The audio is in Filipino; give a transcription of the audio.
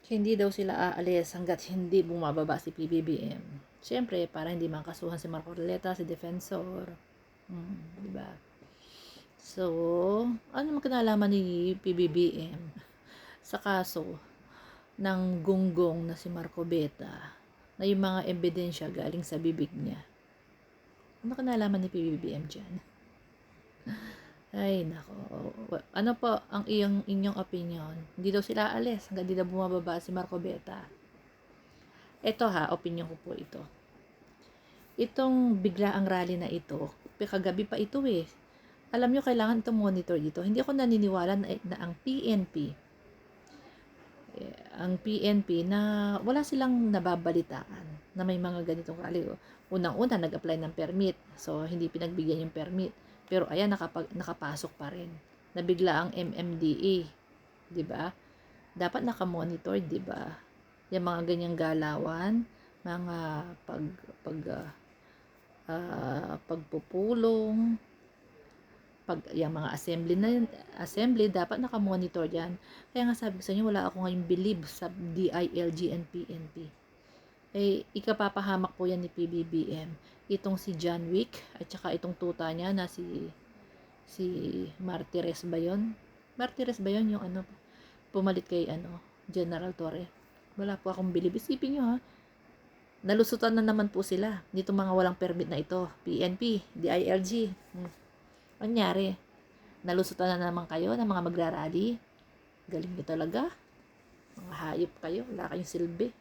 hindi daw sila aalis hanggat hindi bumababa si PBBM. Siyempre, para hindi makasuhan si Marco Arleta, si Defensor. Di ba? So, ano naman kinalaman ni PBBM sa kaso ng gunggong na si Marco Beta na yung mga ebidensya galing sa bibig niya? Ano kinalaman ni PBBM dyan? Ay, nako. Ano po ang inyong opinion? Hindi daw sila aalis hanggang di daw bumababa si Marco Beta. Ito opinion ko po ito. Itong biglaang rally na ito, kagabi pa ito eh. Alam nyo, kailangan itong monitor dito. Hindi ako naniniwala na ang PNP na wala silang nababalitaan na may mga ganitong rally. Unang-una, nag-apply ng permit. So, hindi pinagbigyan yung permit. Pero ayan, nakapasok pa rin. Nabigla ang MMDA. 'Di ba? Dapat nakamonitor, 'di ba? Yung mga ganyang galawan, mga pagpupulong, yung mga assembly dapat nakamonitor diyan. Kaya nga sabi ko sa inyo, wala ako ngayong believe sa DILG and PNP. Ikapapahamak po yan ni PBBM. Itong si John Wick at saka itong tuta niya na si Martires ba yun? Martires ba yun yung pumalit kay General Torre? Wala po akong believe. Isipin nyo nalusutan na naman po sila nito mga walang permit na ito. PNP, DILG. Anyari? Nalusutan na naman kayo ng mga magrarally. Galing nyo talaga. Mga hayop kayo. Wala kayong silbi.